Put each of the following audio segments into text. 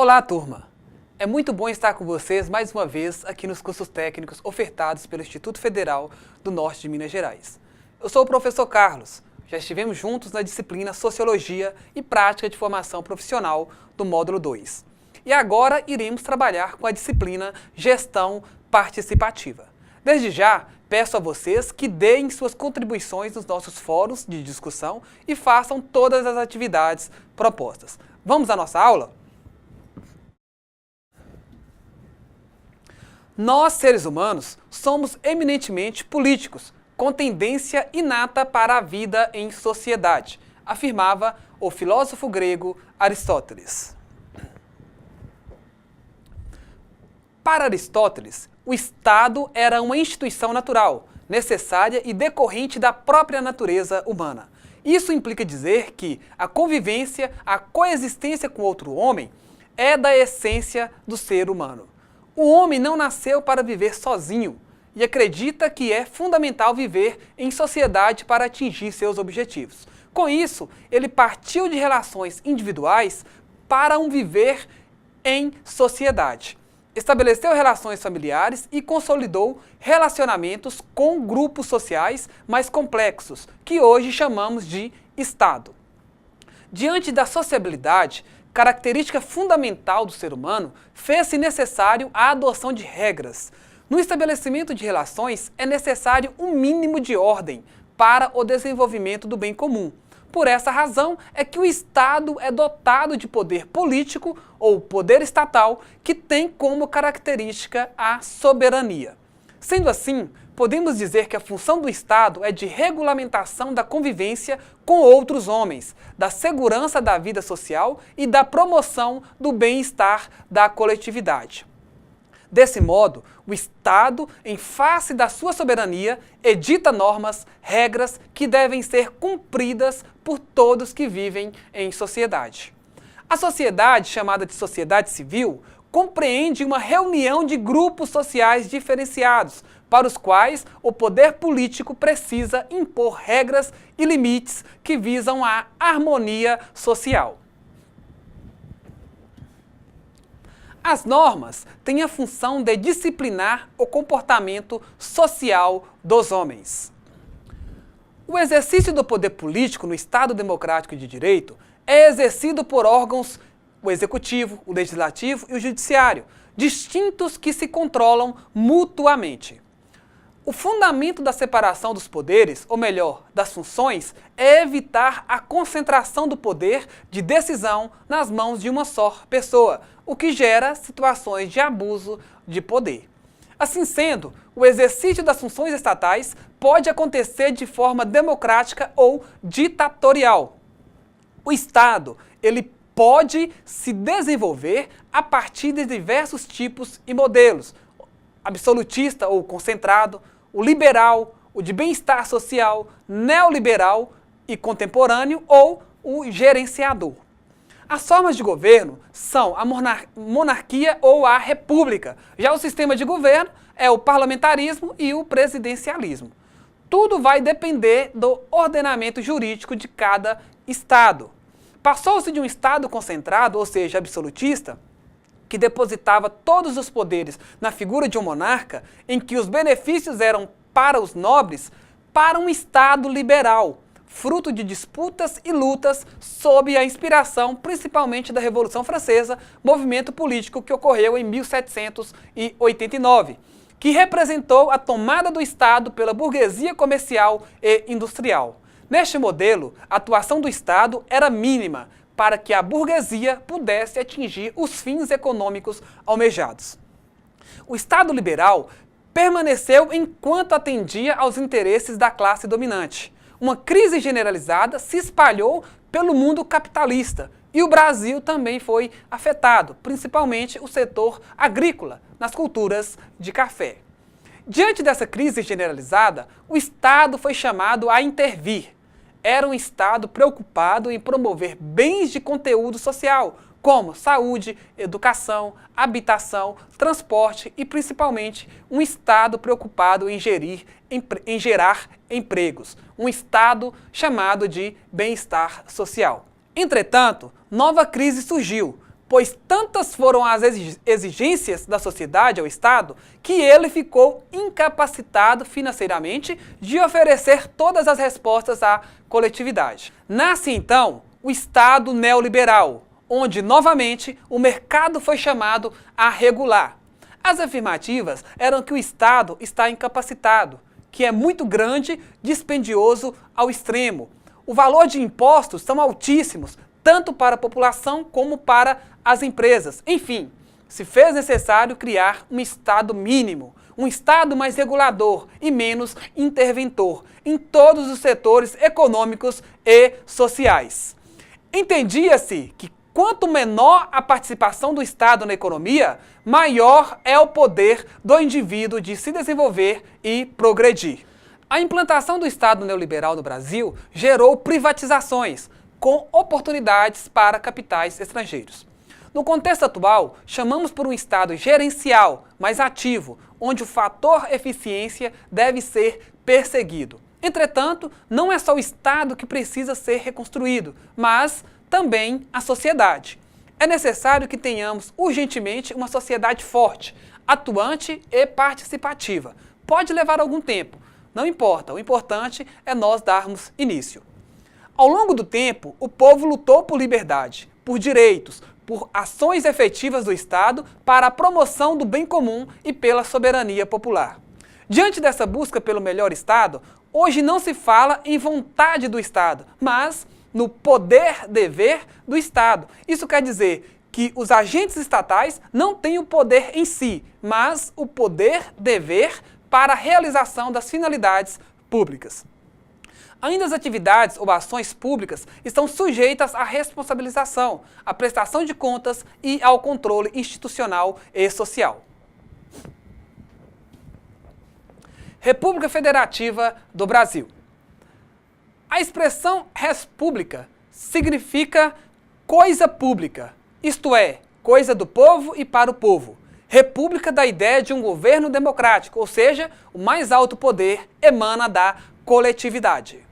Olá, turma! É muito bom estar com vocês mais uma vez aqui nos cursos técnicos ofertados pelo Instituto Federal do Norte de Minas Gerais. Eu sou o professor Carlos. Já estivemos juntos na disciplina Sociologia e Prática de Formação Profissional do módulo 2. E agora iremos trabalhar com a disciplina Gestão Participativa. Desde já, peço a vocês que deem suas contribuições nos nossos fóruns de discussão e façam todas as atividades propostas. Vamos à nossa aula? Nós, seres humanos, somos eminentemente políticos, com tendência inata para a vida em sociedade, afirmava o filósofo grego Aristóteles. Para Aristóteles, o Estado era uma instituição natural, necessária e decorrente da própria natureza humana. Isso implica dizer que a convivência, a coexistência com outro homem, é da essência do ser humano. O homem não nasceu para viver sozinho e acredita que é fundamental viver em sociedade para atingir seus objetivos. Com isso, ele partiu de relações individuais para um viver em sociedade. Estabeleceu relações familiares e consolidou relacionamentos com grupos sociais mais complexos, que hoje chamamos de Estado. Diante da sociabilidade, característica fundamental do ser humano, fez-se necessário a adoção de regras. No estabelecimento de relações, é necessário um mínimo de ordem para o desenvolvimento do bem comum. Por essa razão é que o Estado é dotado de poder político ou poder estatal que tem como característica a soberania. Sendo assim, podemos dizer que a função do Estado é de regulamentação da convivência com outros homens, da segurança da vida social e da promoção do bem-estar da coletividade. Desse modo, o Estado, em face da sua soberania, edita normas, regras que devem ser cumpridas por todos que vivem em sociedade. A sociedade, chamada de sociedade civil, compreende uma reunião de grupos sociais diferenciados, para os quais o poder político precisa impor regras e limites que visam a harmonia social. As normas têm a função de disciplinar o comportamento social dos homens. O exercício do poder político no Estado democrático de direito é exercido por órgãos, o executivo, o legislativo e o judiciário, distintos que se controlam mutuamente. O fundamento da separação dos poderes, ou melhor, das funções, é evitar a concentração do poder de decisão nas mãos de uma só pessoa, o que gera situações de abuso de poder. Assim sendo, o exercício das funções estatais pode acontecer de forma democrática ou ditatorial. O Estado, ele pode se desenvolver a partir de diversos tipos e modelos: absolutista ou concentrado, o liberal, o de bem-estar social, neoliberal e contemporâneo ou o gerenciador. As formas de governo são a monarquia ou a república. Já o sistema de governo é o parlamentarismo e o presidencialismo. Tudo vai depender do ordenamento jurídico de cada Estado. Passou-se de um Estado concentrado, ou seja, absolutista, que depositava todos os poderes na figura de um monarca, em que os benefícios eram para os nobres, para um Estado liberal, fruto de disputas e lutas sob a inspiração principalmente da Revolução Francesa, movimento político que ocorreu em 1789, que representou a tomada do Estado pela burguesia comercial e industrial. Neste modelo, a atuação do Estado era mínima, para que a burguesia pudesse atingir os fins econômicos almejados. O Estado liberal permaneceu enquanto atendia aos interesses da classe dominante. Uma crise generalizada se espalhou pelo mundo capitalista e o Brasil também foi afetado, principalmente o setor agrícola, nas culturas de café. Diante dessa crise generalizada, o Estado foi chamado a intervir. Era um Estado preocupado em promover bens de conteúdo social, como saúde, educação, habitação, transporte e, principalmente, um Estado preocupado em gerar empregos. Um Estado chamado de bem-estar social. Entretanto, nova crise surgiu, pois tantas foram as exigências da sociedade ao Estado que ele ficou incapacitado financeiramente de oferecer todas as respostas à coletividade. Nasce então o Estado neoliberal, onde novamente o mercado foi chamado a regular. As afirmativas eram que o Estado está incapacitado, que é muito grande, dispendioso ao extremo. O valor de impostos são altíssimos, tanto para a população como para as empresas. Enfim, se fez necessário criar um Estado mínimo, um Estado mais regulador e menos interventor em todos os setores econômicos e sociais. Entendia-se que quanto menor a participação do Estado na economia, maior é o poder do indivíduo de se desenvolver e progredir. A implantação do Estado neoliberal no Brasil gerou privatizações, com oportunidades para capitais estrangeiros. No contexto atual, chamamos por um Estado gerencial, mais ativo, onde o fator eficiência deve ser perseguido. Entretanto, não é só o Estado que precisa ser reconstruído, mas também a sociedade. É necessário que tenhamos urgentemente uma sociedade forte, atuante e participativa. Pode levar algum tempo, não importa, o importante é nós darmos início. Ao longo do tempo, o povo lutou por liberdade, por direitos, por ações efetivas do Estado para a promoção do bem comum e pela soberania popular. Diante dessa busca pelo melhor Estado, hoje não se fala em vontade do Estado, mas no poder-dever do Estado. Isso quer dizer que os agentes estatais não têm o poder em si, mas o poder-dever para a realização das finalidades públicas. Ainda as atividades ou ações públicas estão sujeitas à responsabilização, à prestação de contas e ao controle institucional e social. República Federativa do Brasil. A expressão res publica significa coisa pública, isto é, coisa do povo e para o povo. República da ideia de um governo democrático, ou seja, o mais alto poder emana da coletividade.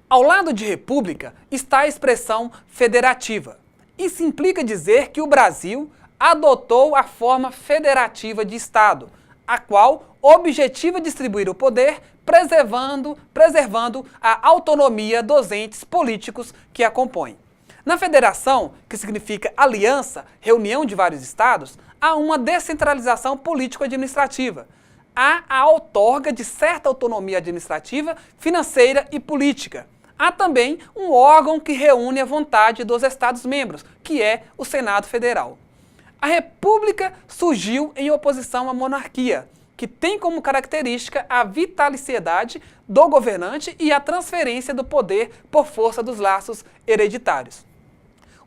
Ao lado de república está a expressão federativa. Isso implica dizer que o Brasil adotou a forma federativa de Estado, a qual objetiva distribuir o poder, preservando a autonomia dos entes políticos que a compõem. Na federação, que significa aliança, reunião de vários estados, há uma descentralização político-administrativa. Há a outorga de certa autonomia administrativa, financeira e política. Há também um órgão que reúne a vontade dos Estados-membros, que é o Senado Federal. A República surgiu em oposição à monarquia, que tem como característica a vitaliciedade do governante e a transferência do poder por força dos laços hereditários.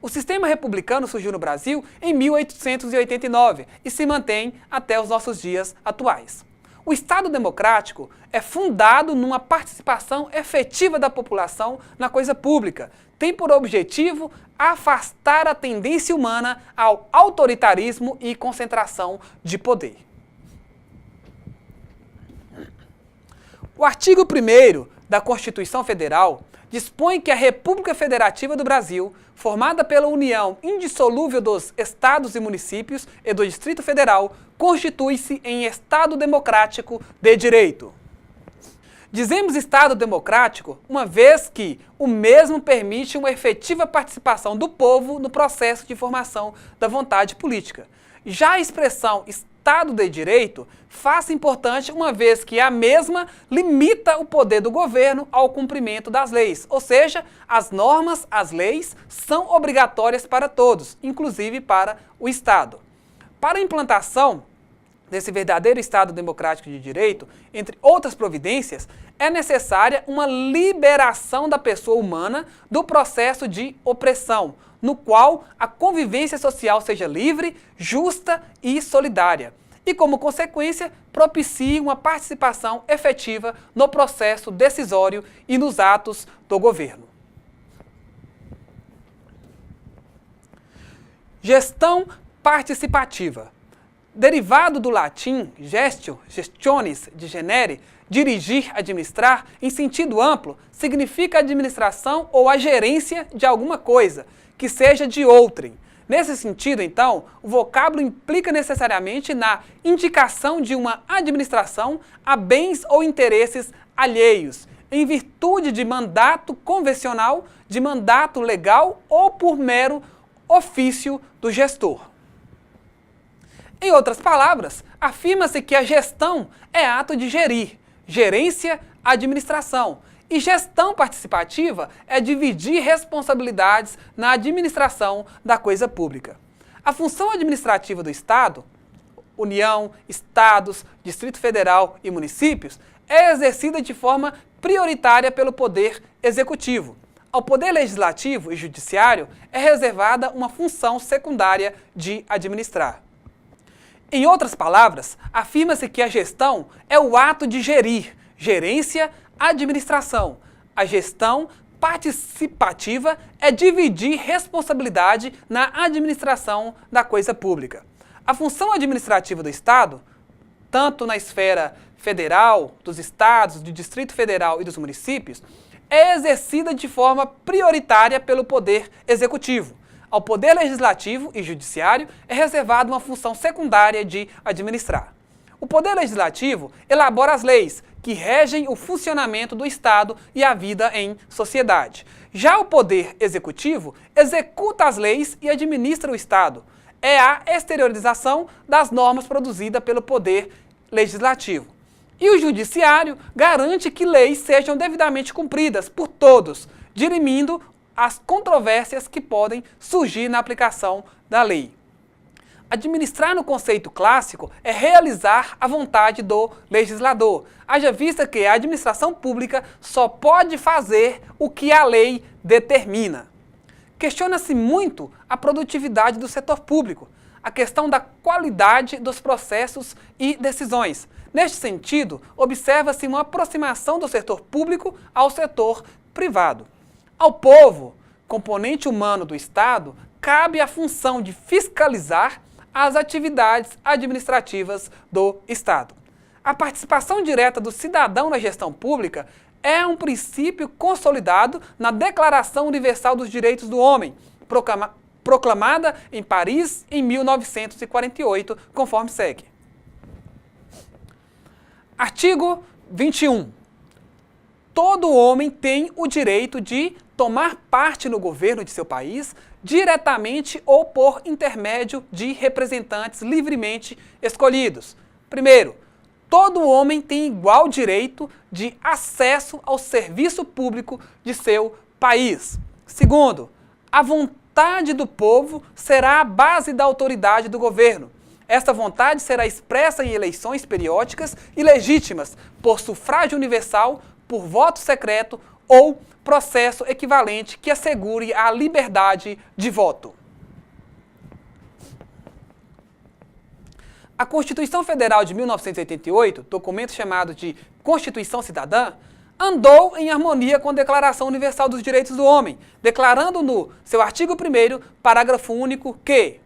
O sistema republicano surgiu no Brasil em 1889 e se mantém até os nossos dias atuais. O Estado democrático é fundado numa participação efetiva da população na coisa pública. Tem por objetivo afastar a tendência humana ao autoritarismo e concentração de poder. O artigo 1º da Constituição Federal dispõe que a República Federativa do Brasil, formada pela união indissolúvel dos estados e municípios e do Distrito Federal, constitui-se em Estado democrático de direito. Dizemos Estado democrático uma vez que o mesmo permite uma efetiva participação do povo no processo de formação da vontade política. Já a expressão Estado de Direito faz importante uma vez que a mesma limita o poder do governo ao cumprimento das leis, ou seja, as normas, as leis, são obrigatórias para todos, inclusive para o Estado. Para a implantação desse verdadeiro Estado democrático de direito, entre outras providências, é necessária uma liberação da pessoa humana do processo de opressão, no qual a convivência social seja livre, justa e solidária, e, como consequência, propicie uma participação efetiva no processo decisório e nos atos do governo. Gestão participativa. Derivado do latim gestio, gestionis, de genere, dirigir, administrar, em sentido amplo, significa a administração ou a gerência de alguma coisa, que seja de outrem. Nesse sentido, então, o vocábulo implica necessariamente na indicação de uma administração a bens ou interesses alheios, em virtude de mandato convencional, de mandato legal ou por mero ofício do gestor. Em outras palavras, afirma-se que a gestão é ato de gerir, gerência, administração, e gestão participativa é dividir responsabilidades na administração da coisa pública. A função administrativa do Estado, União, Estados, Distrito Federal e municípios, é exercida de forma prioritária pelo Poder Executivo. Ao Poder Legislativo e Judiciário é reservada uma função secundária de administrar. Em outras palavras, afirma-se que a gestão é o ato de gerir, gerência, administração. A gestão participativa é dividir responsabilidade na administração da coisa pública. A função administrativa do Estado, tanto na esfera federal, dos estados, do Distrito Federal e dos municípios, é exercida de forma prioritária pelo Poder Executivo. Ao Poder Legislativo e Judiciário é reservada uma função secundária de administrar. O Poder Legislativo elabora as leis que regem o funcionamento do Estado e a vida em sociedade. Já o Poder Executivo executa as leis e administra o Estado. É a exteriorização das normas produzidas pelo Poder Legislativo. E o Judiciário garante que leis sejam devidamente cumpridas por todos, dirimindo as controvérsias que podem surgir na aplicação da lei. Administrar no conceito clássico é realizar a vontade do legislador, haja vista que a administração pública só pode fazer o que a lei determina. Questiona-se muito a produtividade do setor público, a questão da qualidade dos processos e decisões. Neste sentido, observa-se uma aproximação do setor público ao setor privado. Ao povo, componente humano do Estado, cabe a função de fiscalizar as atividades administrativas do Estado. A participação direta do cidadão na gestão pública é um princípio consolidado na Declaração Universal dos Direitos do Homem, proclamada em Paris em 1948, conforme segue. Artigo 21. Todo homem tem o direito de tomar parte no governo de seu país, diretamente ou por intermédio de representantes livremente escolhidos. Primeiro, todo homem tem igual direito de acesso ao serviço público de seu país. Segundo, a vontade do povo será a base da autoridade do governo. Esta vontade será expressa em eleições periódicas e legítimas, por sufrágio universal, por voto secreto ou processo equivalente que assegure a liberdade de voto. A Constituição Federal de 1988, documento chamado de Constituição Cidadã, andou em harmonia com a Declaração Universal dos Direitos do Homem, declarando no seu artigo 1º, parágrafo único, que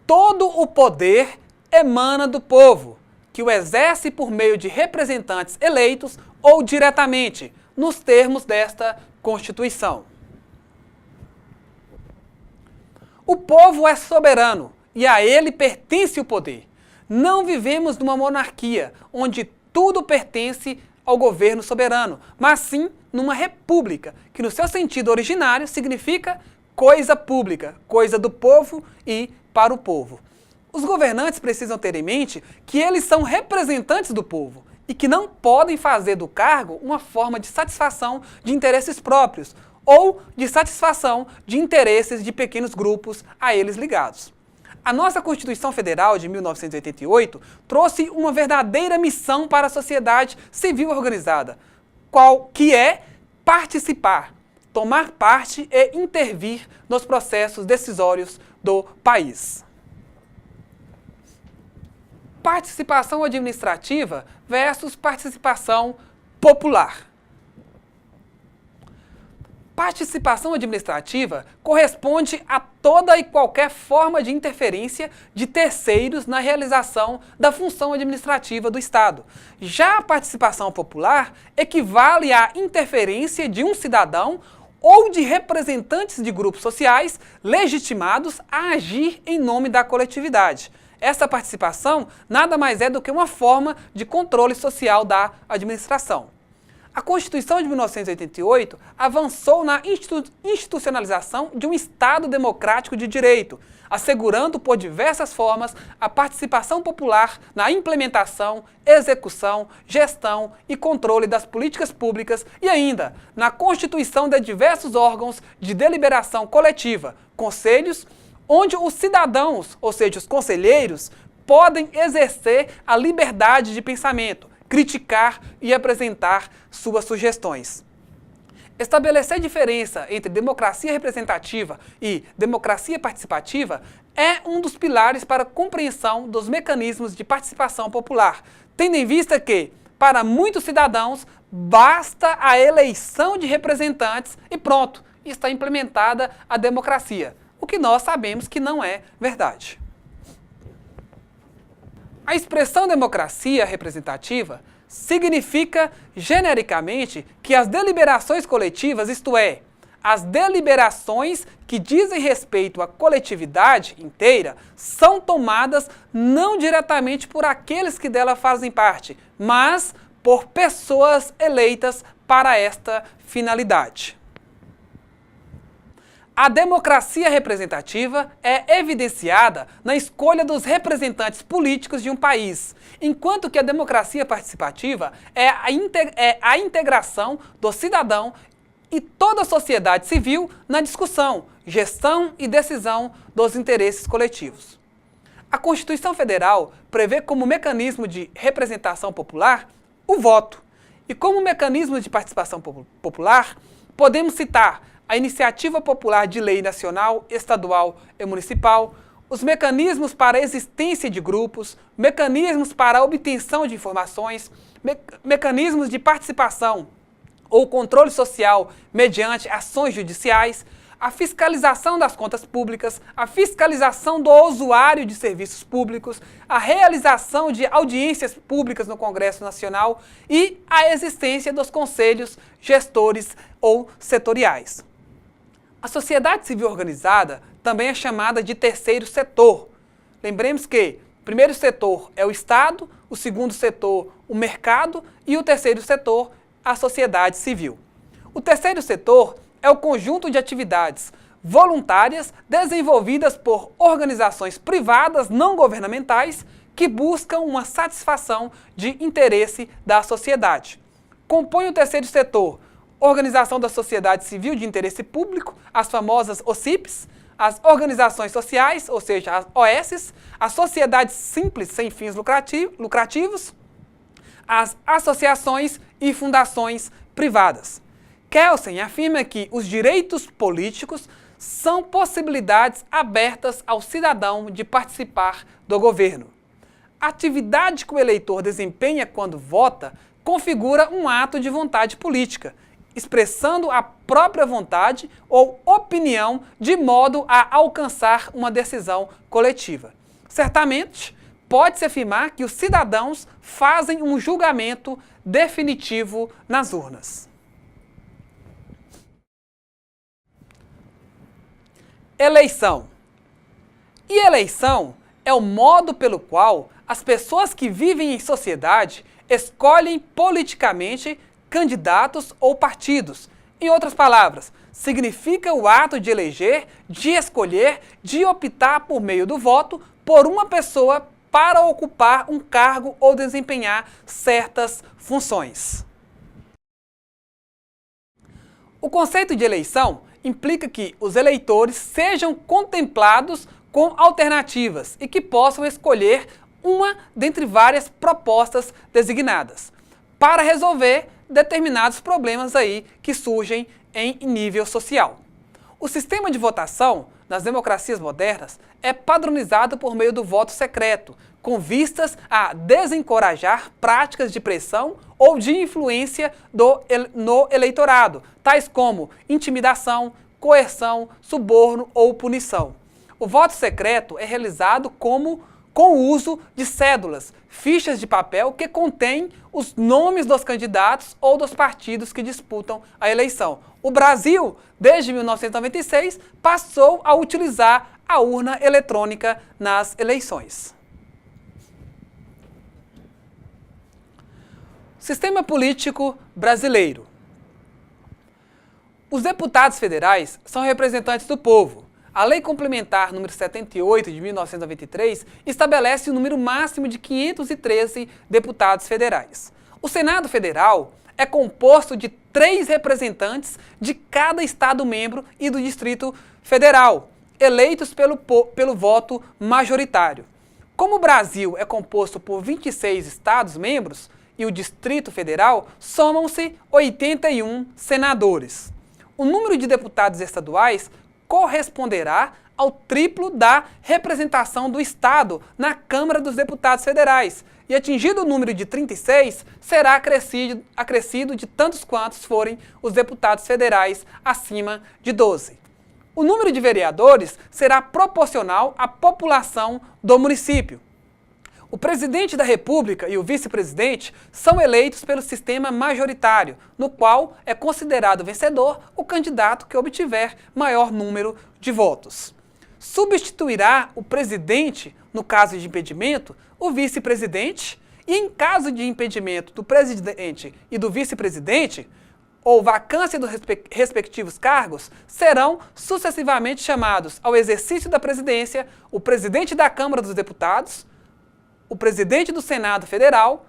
todo o poder emana do povo, que o exerce por meio de representantes eleitos ou diretamente, nos termos desta Constituição. O povo é soberano e a ele pertence o poder. Não vivemos numa monarquia, onde tudo pertence ao governo soberano, mas sim numa república, que no seu sentido originário significa coisa pública, coisa do povo e para o povo. Os governantes precisam ter em mente que eles são representantes do povo e que não podem fazer do cargo uma forma de satisfação de interesses próprios ou de satisfação de interesses de pequenos grupos a eles ligados. A nossa Constituição Federal de 1988 trouxe uma verdadeira missão para a sociedade civil organizada, que é participar, tomar parte e intervir nos processos decisórios do país. Participação administrativa versus participação popular. Participação administrativa corresponde a toda e qualquer forma de interferência de terceiros na realização da função administrativa do Estado. Já a participação popular equivale à interferência de um cidadão ou de representantes de grupos sociais legitimados a agir em nome da coletividade. Essa participação nada mais é do que uma forma de controle social da administração. A Constituição de 1988 avançou na institucionalização de um Estado democrático de direito, assegurando por diversas formas a participação popular na implementação, execução, gestão e controle das políticas públicas e ainda na constituição de diversos órgãos de deliberação coletiva, conselhos, onde os cidadãos, ou seja, os conselheiros, podem exercer a liberdade de pensamento, criticar e apresentar suas sugestões. Estabelecer diferença entre democracia representativa e democracia participativa é um dos pilares para a compreensão dos mecanismos de participação popular, tendo em vista que, para muitos cidadãos, basta a eleição de representantes e pronto, está implementada a democracia, o que nós sabemos que não é verdade. A expressão democracia representativa significa, genericamente, que as deliberações coletivas, isto é, as deliberações que dizem respeito à coletividade inteira, são tomadas não diretamente por aqueles que dela fazem parte, mas por pessoas eleitas para esta finalidade. A democracia representativa é evidenciada na escolha dos representantes políticos de um país, enquanto que a democracia participativa é a integração do cidadão e toda a sociedade civil na discussão, gestão e decisão dos interesses coletivos. A Constituição Federal prevê como mecanismo de representação popular o voto, e como mecanismo de participação popular podemos citar a iniciativa popular de lei nacional, estadual e municipal, os mecanismos para a existência de grupos, mecanismos para a obtenção de informações, mecanismos de participação ou controle social mediante ações judiciais, a fiscalização das contas públicas, a fiscalização do usuário de serviços públicos, a realização de audiências públicas no Congresso Nacional e a existência dos conselhos gestores ou setoriais. A sociedade civil organizada também é chamada de terceiro setor. Lembremos que o primeiro setor é o Estado, o segundo setor, o mercado e o terceiro setor, a sociedade civil. O terceiro setor é o conjunto de atividades voluntárias desenvolvidas por organizações privadas não governamentais que buscam uma satisfação de interesse da sociedade. Compõe o terceiro setor Organização da Sociedade Civil de Interesse Público, as famosas OCIPs, as organizações sociais, ou seja, as OSs, as sociedades simples sem fins lucrativos, as associações e fundações privadas. Kelsen afirma que os direitos políticos são possibilidades abertas ao cidadão de participar do governo. A atividade que o eleitor desempenha quando vota configura um ato de vontade política, expressando a própria vontade ou opinião de modo a alcançar uma decisão coletiva. Certamente, pode-se afirmar que os cidadãos fazem um julgamento definitivo nas urnas. Eleição. E eleição é o modo pelo qual as pessoas que vivem em sociedade escolhem politicamente candidatos ou partidos. Em outras palavras, significa o ato de eleger, de escolher, de optar por meio do voto por uma pessoa para ocupar um cargo ou desempenhar certas funções. O conceito de eleição implica que os eleitores sejam contemplados com alternativas e que possam escolher uma dentre várias propostas designadas para resolver determinados problemas aí que surgem em nível social. O sistema de votação nas democracias modernas é padronizado por meio do voto secreto, com vistas a desencorajar práticas de pressão ou de influência no eleitorado, tais como intimidação, coerção, suborno ou punição. O voto secreto é realizado com o uso de cédulas, fichas de papel que contêm os nomes dos candidatos ou dos partidos que disputam a eleição. O Brasil, desde 1996, passou a utilizar a urna eletrônica nas eleições. Sistema político brasileiro. Os deputados federais são representantes do povo. A Lei Complementar nº 78 de 1993 estabelece o número máximo de 513 deputados federais. O Senado Federal é composto de 3 representantes de cada Estado membro e do Distrito Federal, eleitos pelo voto majoritário. Como o Brasil é composto por 26 Estados membros e o Distrito Federal, somam-se 81 senadores. O número de deputados estaduais corresponderá ao triplo da representação do Estado na Câmara dos Deputados Federais, e atingido o número de 36, será acrescido de tantos quantos forem os deputados federais acima de 12. O número de vereadores será proporcional à população do município. O presidente da República e o vice-presidente são eleitos pelo sistema majoritário, no qual é considerado vencedor o candidato que obtiver maior número de votos. Substituirá o presidente, no caso de impedimento, o vice-presidente, e em caso de impedimento do presidente e do vice-presidente, ou vacância dos respectivos cargos, serão sucessivamente chamados ao exercício da presidência o presidente da Câmara dos Deputados, o presidente do Senado Federal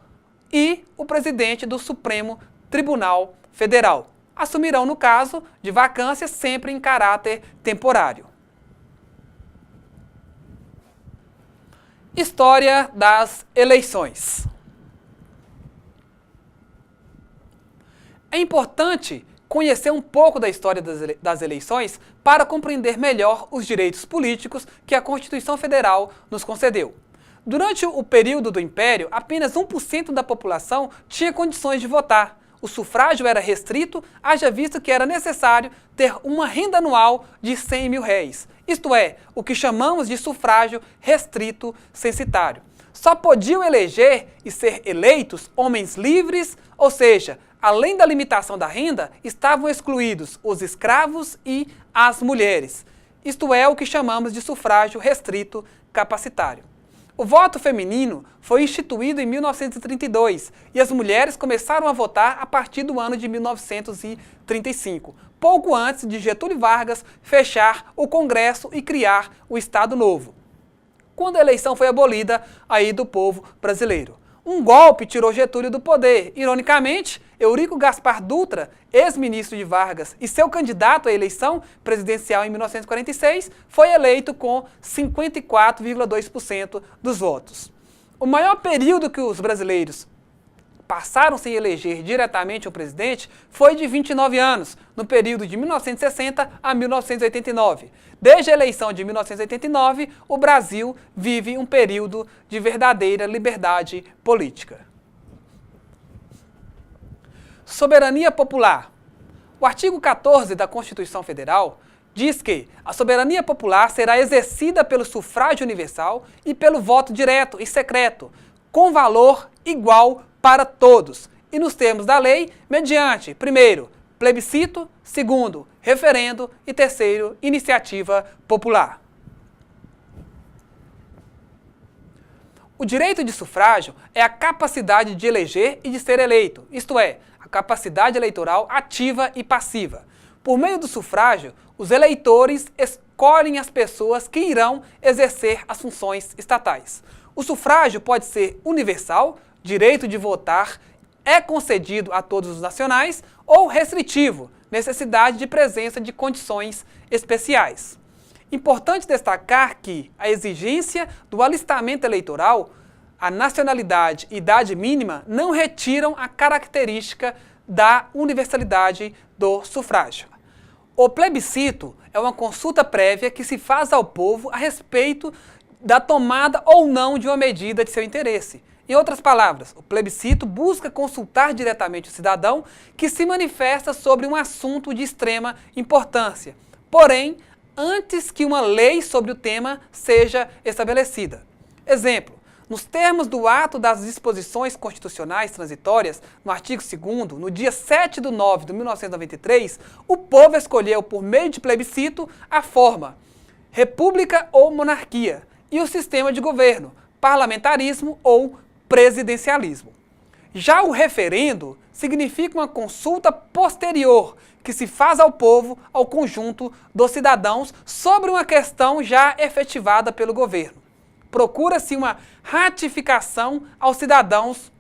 e o presidente do Supremo Tribunal Federal. Assumirão, no caso de vacância, sempre em caráter temporário. História das eleições. É importante conhecer um pouco da história das eleições para compreender melhor os direitos políticos que a Constituição Federal nos concedeu. Durante o período do Império, apenas 1% da população tinha condições de votar. O sufrágio era restrito, haja visto que era necessário ter uma renda anual de R$100.000, isto é, o que chamamos de sufrágio restrito censitário. Só podiam eleger e ser eleitos homens livres, ou seja, além da limitação da renda, estavam excluídos os escravos e as mulheres. Isto é o que chamamos de sufrágio restrito capacitário. O voto feminino foi instituído em 1932 e as mulheres começaram a votar a partir do ano de 1935, pouco antes de Getúlio Vargas fechar o Congresso e criar o Estado Novo, quando a eleição foi abolida aí do povo brasileiro. Um golpe tirou Getúlio do poder. Ironicamente, Eurico Gaspar Dutra, ex-ministro de Vargas e seu candidato à eleição presidencial em 1946, foi eleito com 54,2% dos votos. O maior período que os brasileiros passaram sem eleger diretamente o presidente foi de 29 anos, no período de 1960 a 1989. Desde a eleição de 1989, o Brasil vive um período de verdadeira liberdade política. Soberania popular. O artigo 14 da Constituição Federal diz que a soberania popular será exercida pelo sufrágio universal e pelo voto direto e secreto, com valor igual para todos, e nos termos da lei, mediante, primeiro, plebiscito, segundo, referendo e terceiro, iniciativa popular. O direito de sufrágio é a capacidade de eleger e de ser eleito, isto é, a capacidade eleitoral ativa e passiva. Por meio do sufrágio, os eleitores escolhem as pessoas que irão exercer as funções estatais. O sufrágio pode ser universal, direito de votar é concedido a todos os nacionais, ou restritivo, necessidade de presença de condições especiais. Importante destacar que a exigência do alistamento eleitoral, a nacionalidade e idade mínima não retiram a característica da universalidade do sufrágio. O plebiscito é uma consulta prévia que se faz ao povo a respeito da tomada ou não de uma medida de seu interesse. Em outras palavras, o plebiscito busca consultar diretamente o cidadão que se manifesta sobre um assunto de extrema importância, porém, antes que uma lei sobre o tema seja estabelecida. Exemplo, Nos termos do ato das disposições constitucionais transitórias, no artigo 2º, no dia 7 de 9 de 1993, o povo escolheu, por meio de plebiscito, a forma república ou monarquia e o sistema de governo, parlamentarismo ou presidencialismo. Já o referendo significa uma consulta posterior que se faz ao povo, ao conjunto dos cidadãos, sobre uma questão já efetivada pelo governo. Procura-se uma ratificação aos cidadãos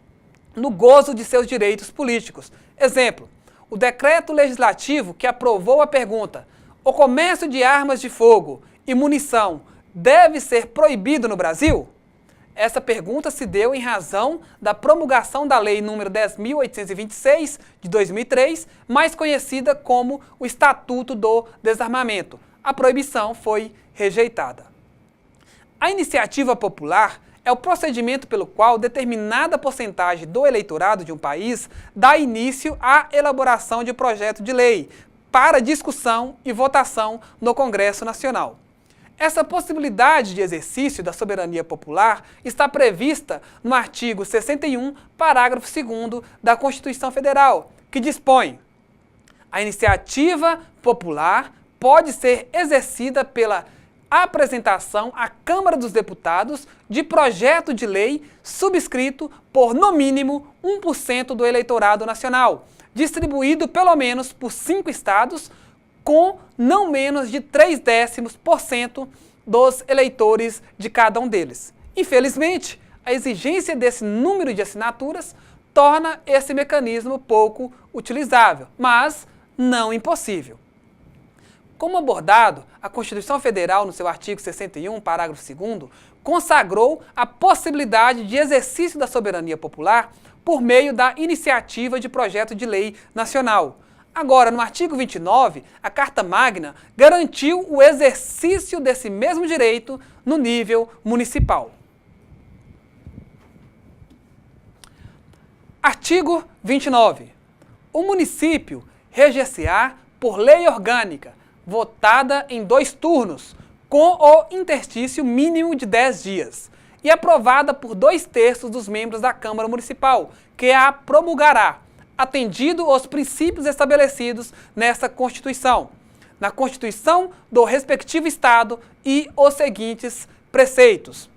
no gozo de seus direitos políticos. Exemplo, o decreto legislativo que aprovou a pergunta: o comércio de armas de fogo e munição deve ser proibido no Brasil? Essa pergunta se deu em razão da promulgação da Lei nº 10.826, de 2003, mais conhecida como o Estatuto do Desarmamento. A proibição foi rejeitada. A iniciativa popular é o procedimento pelo qual determinada porcentagem do eleitorado de um país dá início à elaboração de projeto de lei para discussão e votação no Congresso Nacional. Essa possibilidade de exercício da soberania popular está prevista no artigo 61, parágrafo 2º da Constituição Federal, que dispõe: a iniciativa popular pode ser exercida pela apresentação à Câmara dos Deputados de projeto de lei subscrito por, no mínimo, 1% do eleitorado nacional, distribuído pelo menos por 5 estados, com não menos de 0,3% dos eleitores de cada um deles. Infelizmente, a exigência desse número de assinaturas torna esse mecanismo pouco utilizável, mas não impossível. Como abordado, a Constituição Federal, no seu artigo 61, parágrafo 2º, consagrou a possibilidade de exercício da soberania popular por meio da iniciativa de projeto de lei nacional. Agora, no artigo 29, a Carta Magna garantiu o exercício desse mesmo direito no nível municipal. Artigo 29. O município reger-se-á por lei orgânica, votada em 2 turnos, com o interstício mínimo de 10 dias, e aprovada por 2/3 dos membros da Câmara Municipal, que a promulgará, atendido os princípios estabelecidos nesta Constituição, na Constituição do respectivo Estado e os seguintes preceitos.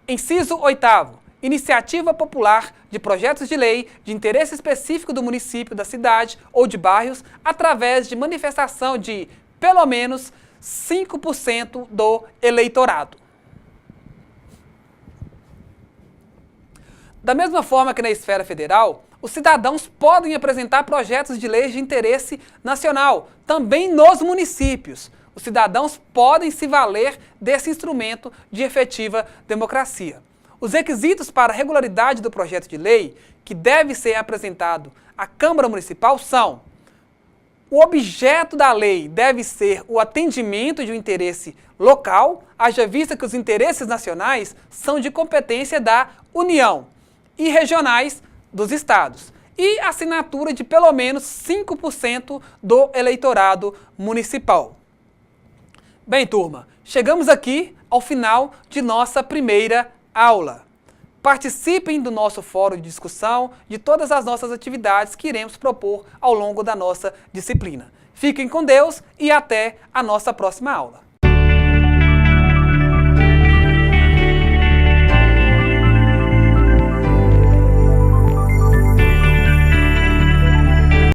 Inciso 8º. Iniciativa popular de projetos de lei de interesse específico do município, da cidade ou de bairros, através de manifestação de, pelo menos, 5% do eleitorado. Da mesma forma que na esfera federal, os cidadãos podem apresentar projetos de lei de interesse nacional, também nos municípios. Os cidadãos podem se valer desse instrumento de efetiva democracia. Os requisitos para a regularidade do projeto de lei, que deve ser apresentado à Câmara Municipal, são: o objeto da lei deve ser o atendimento de um interesse local, haja vista que os interesses nacionais são de competência da União e regionais dos estados, e assinatura de pelo menos 5% do eleitorado municipal. Bem, turma, chegamos aqui ao final de nossa primeira aula. Participem do nosso fórum de discussão de todas as nossas atividades que iremos propor ao longo da nossa disciplina. Fiquem com Deus e até a nossa próxima aula.